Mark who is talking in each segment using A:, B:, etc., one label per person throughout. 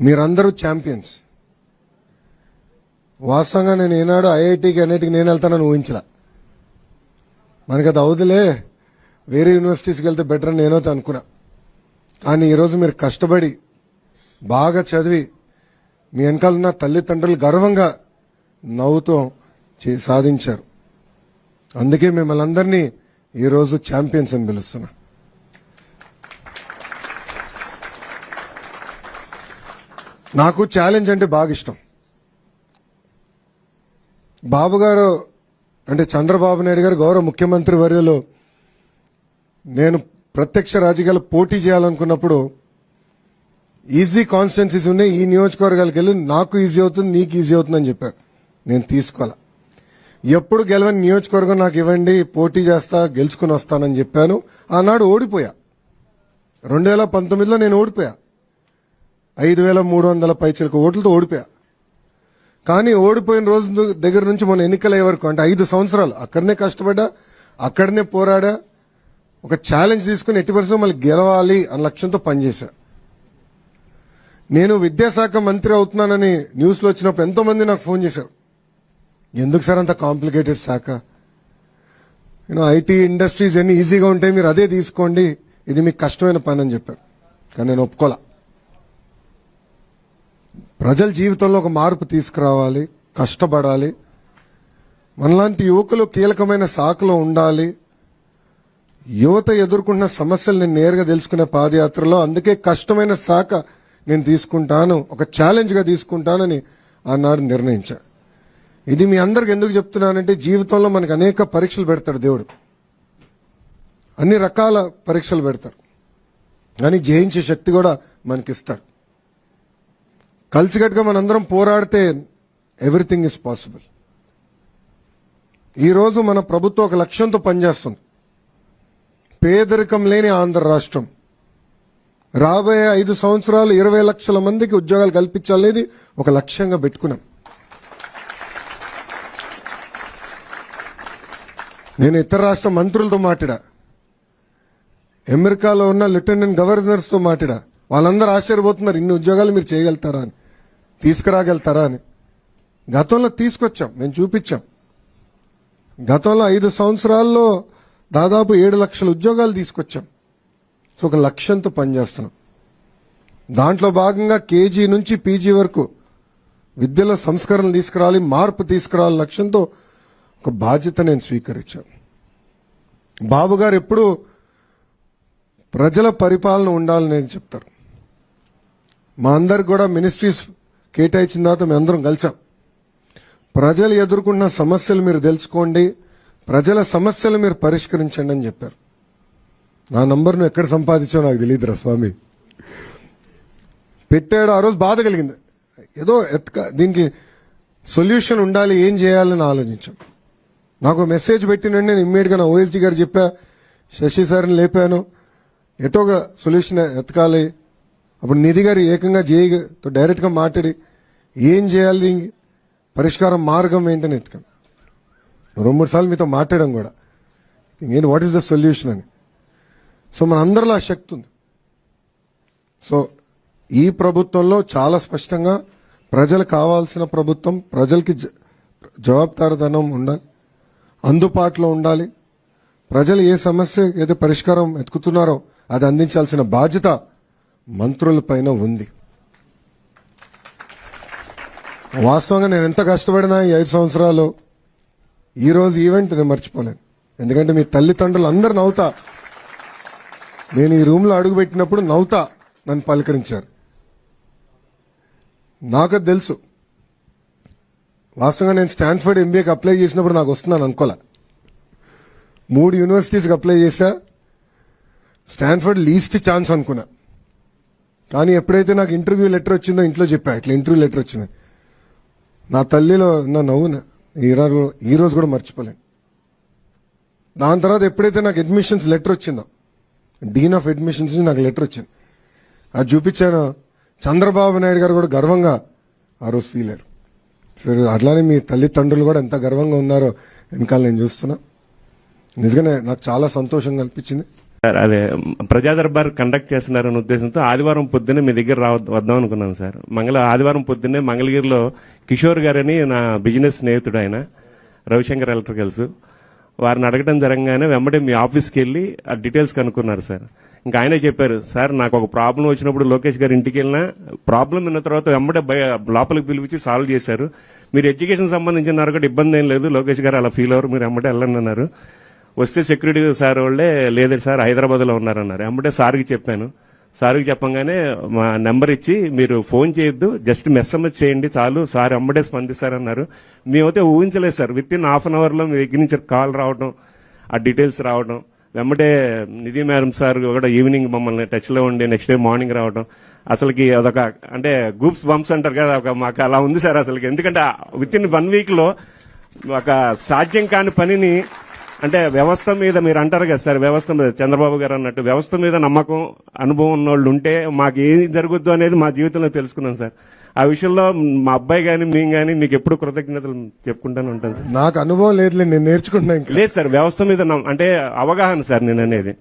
A: మీరందరూ ఛాంపియన్స్. వాస్తవంగా నేను ఏనాడు ఐఐటికి అన్నిటికి నేను వెళ్తానని ఊహించలా. మనకి అది అవుదులే, వేరే యూనివర్సిటీస్కి వెళ్తే బెటర్ అని నేనైతే అనుకున్నా. కానీ ఈరోజు మీరు కష్టపడి బాగా చదివి మీ వెనకాలన్న తల్లిదండ్రులు గర్వంగా నవ్వుతూ సాధించారు. అందుకే మిమ్మల్ని అందరినీ ఈరోజు ఛాంపియన్స్ అని పిలుస్తున్నా. నాకు ఛాలెంజ్ అంటే బాగా ఇష్టం. బాబు గారు అంటే చంద్రబాబు నాయుడు గారు గౌరవ ముఖ్యమంత్రి వర్యులు నేను ప్రత్యక్ష రాజకీయాలు పోటీ చేయాలనుకున్నప్పుడు ఈజీ కాన్స్టిట్యున్సీస్ ఉన్నాయి, ఈ నియోజకవర్గాలకు వెళ్ళి నాకు ఈజీ అవుతుంది, నీకు ఈజీ అవుతుందని చెప్పారు. నేను తీసుకోవాలా. ఎప్పుడు గెలవని నియోజకవర్గం నాకు ఇవ్వండి, పోటీ చేస్తా, గెలుచుకుని వస్తానని చెప్పాను. ఆనాడు ఓడిపోయా. 2019లో నేను ఓడిపోయా. 5,300 పైచిలకు ఓట్లతో ఓడిపోయా. కానీ ఓడిపోయిన రోజు దగ్గర నుంచి మన ఎన్నికలయ్యే వరకు అంటే 5 సంవత్సరాలు అక్కడనే కష్టపడ్డా, అక్కడనే పోరాడా, ఒక ఛాలెంజ్ తీసుకుని ఎట్టి పరిస్థితుల్లో మళ్ళీ గెలవాలి అన్న లక్ష్యంతో పనిచేశా. నేను విద్యాశాఖ మంత్రి అవుతున్నానని న్యూస్లో వచ్చినప్పుడు ఎంతో మంది నాకు ఫోన్ చేశారు. ఎందుకు సార్ అంత కాంప్లికేటెడ్ శాఖ, ఐటీ ఇండస్ట్రీస్ ఎన్ని ఈజీగా ఉంటాయి, మీరు అదే తీసుకోండి, ఇది మీకు కష్టమైన పని అని చెప్పారు. కానీ నేను ఒప్పుకోలా. ప్రజల జీవితంలో ఒక మార్పు తీసుకురావాలి, కష్టపడాలి, మనలాంటి యువకులు కీలకమైన శాఖలో ఉండాలి, యువత ఎదుర్కొంటున్న సమస్యలు నేను నేరుగా తెలుసుకునే పాదయాత్రలో అందుకే కష్టమైన శాఖ నేను తీసుకుంటాను, ఒక ఛాలెంజ్గా తీసుకుంటానని ఆనాడు నిర్ణయించా. ఇది మీ అందరికి ఎందుకు చెప్తున్నానంటే జీవితంలో మనకు అనేక పరీక్షలు పెడతాడు దేవుడు, అన్ని రకాల పరీక్షలు పెడతాడు, కానీ జయించే శక్తి కూడా మనకిస్తాడు. కలిసికట్టుగా మనందరం పోరాడితే ఎవ్రీథింగ్ ఇస్ పాసిబుల్. ఈరోజు మన ప్రభుత్వం ఒక లక్ష్యంతో పనిచేస్తుంది. పేదరికం లేని ఆంధ్ర రాష్ట్రం, రాబోయే 5 సంవత్సరాలు 20 లక్షల మందికి ఉద్యోగాలు కల్పించాలనేది ఒక లక్ష్యంగా పెట్టుకున్నాం. నేను ఇతర రాష్ట్ర మంత్రులతో మాట్లాడా, అమెరికాలో ఉన్న లెఫ్టినెంట్ గవర్నర్స్తో మాట్లాడా. వాళ్ళందరూ ఆశ్చర్యపోతున్నారు, ఇన్ని ఉద్యోగాలు మీరు చేయగలుగుతారా అని, తీసుకురాగలుగుతారా అని. గతంలో తీసుకొచ్చాం, మేము చూపించాం. గతంలో 5 సంవత్సరాల్లో దాదాపు 7 లక్షల ఉద్యోగాలు తీసుకొచ్చాం. సో ఒక లక్ష్యంతో పనిచేస్తున్నాం. దాంట్లో భాగంగా కేజీ నుంచి పీజీ వరకు విద్యలో సంస్కరణలు తీసుకురావాలి, మార్పు తీసుకురావాలి లక్ష్యంతో ఒక బాధ్యత నేను స్వీకరించాను. బాబు గారు ఎప్పుడు ప్రజల పరిపాలన ఉండాలని చెప్తారు. మా అందరికి కూడా మినిస్ట్రీస్ కేటాయించిన తర్వాత మేము అందరం కలిసాం. ప్రజలు ఎదుర్కొన్న సమస్యలు మీరు తెలుసుకోండి, ప్రజల సమస్యలు మీరు పరిష్కరించండి అని చెప్పారు. నా నంబర్ నువ్వు ఎక్కడ సంపాదించావు నాకు తెలియదురా స్వామి. పెట్టాడు, ఆ రోజు బాధ కలిగింది. ఏదో దీనికి సొల్యూషన్ ఉండాలి, ఏం చేయాలని ఆలోచించాం. నాకు మెసేజ్ పెట్టినండి, నేను ఇమ్మీడియట్గా నా ఓఎస్డీ గారు చెప్పా, శశి సార్ని లేపాను, ఎటోగా సొల్యూషన్ ఎతకాలి. అప్పుడు నిధి గారు ఏకంగా జేఈతో డైరెక్ట్గా మాట్లాడి ఏం చేయాలి, పరిష్కారం మార్గం ఏంటని ఎత్తుకాను. 2-3 సార్లు మీతో మాట్లాడడం కూడా, ఏంటి వాట్ ఈస్ ద సొల్యూషన్ అని. సో మన అందరిలో ఆ శక్తి ఉంది. సో ఈ ప్రభుత్వంలో చాలా స్పష్టంగా ప్రజలకు కావాల్సిన ప్రభుత్వం, ప్రజలకి జవాబుదారీతనం ఉండాలి, అందుబాటులో ఉండాలి. ప్రజలు ఏ సమస్య ఏదో పరిష్కారం ఎత్తుకుతున్నారో అది అందించాల్సిన బాధ్యత మంత్రులపైన ఉంది. వాస్తవంగా నేను ఎంత కష్టపడినా ఈ 5 సంవత్సరాలు ఈరోజు ఈవెంట్ నేను మర్చిపోలేను. ఎందుకంటే మీ తల్లిదండ్రులు అందరు నవ్వుతా, నేను ఈ రూమ్లో అడుగుపెట్టినప్పుడు నవ్వుతా నన్ను పలకరించారు. నాకు తెలుసు, వాస్తవంగా నేను స్టాన్ఫర్డ్ ఎంబీఏకి అప్లై చేసినప్పుడు నాకు వస్తున్నాను అనుకోలే. 3 యూనివర్సిటీస్కి అప్లై చేశా, స్టాన్ఫర్డ్ లీస్ట్ ఛాన్స్ అనుకున్నా. కానీ ఎప్పుడైతే నాకు ఇంటర్వ్యూ లెటర్ వచ్చిందో ఇంట్లో చెప్పా, ఇట్లా ఇంటర్వ్యూ లెటర్ వచ్చింది. నా తల్లిలో నా నవ్వున ఈ రోజు కూడా మర్చిపోలేను. దాని తర్వాత ఎప్పుడైతే నాకు అడ్మిషన్స్ లెటర్ వచ్చిందో, డీన్ ఆఫ్ అడ్మిషన్స్ నుంచి నాకు లెటర్ వచ్చింది, అది చూపించాను. చంద్రబాబు నాయుడు గారు కూడా గర్వంగా ఆ రోజు ఫీల్ అయ్యారు. సరే అట్లానే మీ తల్లిదండ్రులు కూడా ఎంత గర్వంగా ఉన్నారో వెనకాల నేను చూస్తున్నా. నిజంగానే నాకు చాలా సంతోషం కల్పించింది.
B: సార్ అదే ప్రజా దర్బార్ కండక్ట్ చేస్తున్నారనే ఉద్దేశంతో ఆదివారం పొద్దున్నే మీ దగ్గర వద్దాం అనుకున్నాను సార్. ఆదివారం పొద్దున్నే మంగళగిరిలో కిషోర్ గారని నా బిజినెస్ స్నేహితుడు, ఆయన రవిశంకర్ ఎలక్ట్రికల్స్, వారిని అడగడం జరగగానే వెంబడే మీ ఆఫీస్కి వెళ్ళి ఆ డీటెయిల్స్ కనుక్కున్నారు సార్. ఇంకా ఆయనే చెప్పారు, సార్ నాకు ఒక ప్రాబ్లం వచ్చినప్పుడు లోకేష్ గారి ఇంటికి వెళ్ళినా ప్రాబ్లం విన్న తర్వాత వెంబడే లోపలికి పిలిపించి సాల్వ్ చేశారు. మీరు ఎడ్యుకేషన్ సంబంధించిన కూడా ఇబ్బంది ఏం లేదు, లోకేష్ గారు అలా ఫీల్ అవ్వరు, మీరు వెంబడే వెళ్ళండి అన్నారు. వస్తే సెక్యూరిటీ సార్ వాళ్ళే లేదు సార్ హైదరాబాద్లో ఉన్నారన్నారు. వెంబడే సార్కి చెప్పాను. సార్కి చెప్పంగానే మా నెంబర్ ఇచ్చి మీరు ఫోన్ చేయొద్దు, జస్ట్ మెస్ఎంఎస్ చేయండి చాలు, సార్ వెంబడే స్పందిస్తారన్నారు. మేమైతే ఊహించలేదు sir, with in half an అవర్లో మీ దగ్గర నుంచి కాల్ రావడం, ఆ డీటెయిల్స్ రావడం, వెంబడే నిధి మేడం సార్ కూడా ఈవినింగ్ మమ్మల్ని టచ్లో ఉండి నెక్స్ట్ డే మార్నింగ్ రావడం, అసలుకి అదొక అంటే గూప్స్ బంప్స్ అంటారు కదా, మాకు అలా ఉంది సార్ అసలుకి. ఎందుకంటే విత్ ఇన్ 1 వీక్ లో ఒక సాధ్యం కాని పనిని, అంటే వ్యవస్థ మీద మీరు అంటారు కదా సార్, వ్యవస్థ మీద చంద్రబాబు గారు అన్నట్టు వ్యవస్థ మీద నమ్మకం అనుభవం ఉన్నోళ్ళు ఉంటే మాకు ఏం జరుగుద్దో అనేది మా జీవితంలో తెలుసుకున్నాం సార్. ఆ విషయంలో మా అబ్బాయి గాని మేము గానీ మీకు ఎప్పుడు కృతజ్ఞతలు చెప్పుకుంటానే ఉంటాను సార్.
A: నాకు అనుభవం లేదు, నేను నేర్చుకుంటున్నా.
B: లేదు సార్, వ్యవస్థ మీద అంటే అవగాహన సార్, నేను అనేది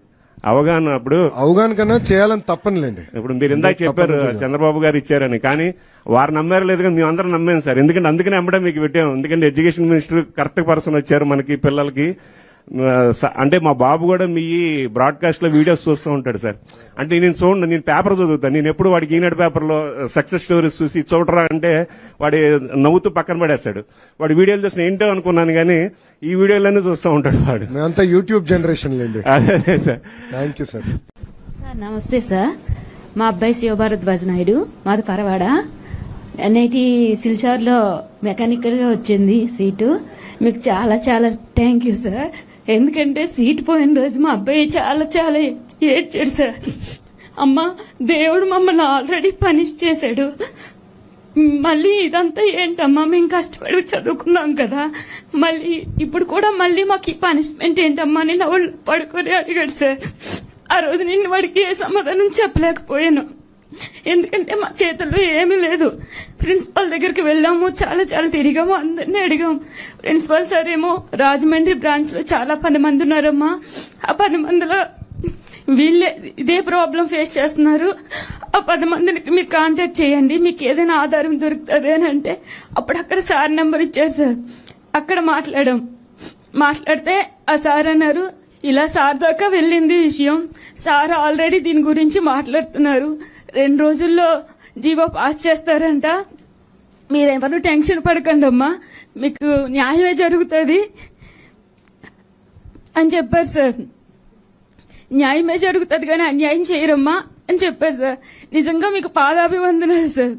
B: అవగాహన.
A: అవగాహన కన్నా చేయాలని తప్పనిలేండి.
B: ఇప్పుడు మీరు ఇందాక చెప్పారు చంద్రబాబు గారు ఇచ్చారని, కానీ వారు నమ్మారు లేదు కానీ మేమందరం నమ్మాం సార్. ఎందుకంటే అందుకనే అమ్మడే మీకు పెట్టాము. ఎందుకంటే ఎడ్యుకేషన్ మినిస్టర్ కరెక్ట్ పర్సన్ వచ్చారు మనకి పిల్లలకి. అంటే మా బాబు కూడా మీ బ్రాడ్కాస్ట్ లో వీడియోస్ చూస్తూ ఉంటాడు సార్. అంటే నేను పేపర్ చదువుతాను, నేను ఎప్పుడు వాడికి ఈనాడు పేపర్లో సక్సెస్ స్టోరీస్ చూసి చూడరా అంటే వాడి నవ్వుతూ పక్కన పడేస్తాడు. వాడి వీడియోలు చూసిన ఏంటో అనుకున్నాను కానీ ఈ వీడియోలన్నీ చూస్తూ ఉంటాడు వాడు.
A: మేమంతా యూట్యూబ్ జనరేషన్ లేండి.
B: అదే sir.
A: Thank you sir.
C: Sir నమస్తే సార్, మా అబ్బాయి శివభారద్వాజ్ నాయుడు, మాది పరవాడ. ఎన్ఐటి సిల్చార్లో మెకానికల్ గా వచ్చింది సీటు. మీకు చాలా చాలా థ్యాంక్ యూ సార్. ఎందుకంటే సీటు పోయిన రోజు మా అబ్బాయి చాలా చాలా ఏడ్చాడు సార్. అమ్మ, దేవుడు మమ్మల్ని ఆల్రెడీ పనిష్ చేశాడు, మళ్ళీ ఇదంతా ఏంటమ్మా, మేము కష్టపడి చదువుకున్నాం కదా, మళ్ళీ ఇప్పుడు కూడా మళ్ళీ మాకు ఈ పనిష్మెంట్ ఏంటమ్మా అని వాళ్ళు పడుకొని అడిగాడు సార్. ఆ రోజు నేను వాడికి ఏ సమాధానం చెప్పలేకపోయాను, ఎందుకంటే మా చేతుల్లో ఏమీ లేదు. ప్రిన్సిపల్ దగ్గరికి వెళ్ళాము, చాలా చాలా తిరిగాము, అందరినీ అడిగాము. ప్రిన్సిపల్ సార్ ఏమో రాజమండ్రి బ్రాంచ్ లో చాలా 10 మంది ఉన్నారమ్మా, ఆ 10 మందిలో వీళ్ళే ఇదే ప్రాబ్లం ఫేస్ చేస్తున్నారు, ఆ 10 మందిని మీరు కాంటాక్ట్ చేయండి, మీకు ఏదైనా ఆధారం దొరుకుతుంది అని అంటే అప్పుడు అక్కడ సార్ నెంబర్ ఇచ్చారు సార్. అక్కడ మాట్లాడితే ఆ సార్ అన్నారు, ఇలా సార్ దాకా వెళ్ళింది విషయం, సార్ ఆల్రెడీ దీని గురించి మాట్లాడుతున్నారు, 2 రోజుల్లో జీవో పాస్ చేస్తారంట, మీరెవరు టెన్షన్ పడకండి అమ్మా, మీకు న్యాయమే జరుగుతుంది అని చెప్పారు సార్. న్యాయమే జరుగుతుంది కానీ అన్యాయం చేయరమ్మా అని చెప్పారు సార్. నిజంగా మీకు పాదాభివందనాలు సార్.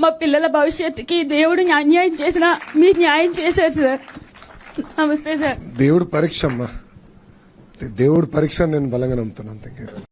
C: మా పిల్లల భవిష్యత్తుకి దేవుడు అన్యాయం చేసినా మీరు న్యాయం చేశారు సార్. నమస్తే సార్.
A: దేవుడు పరీక్ష అమ్మా, దేవుడు పరీక్ష నేను బలంగా నమ్ముతున్నాను.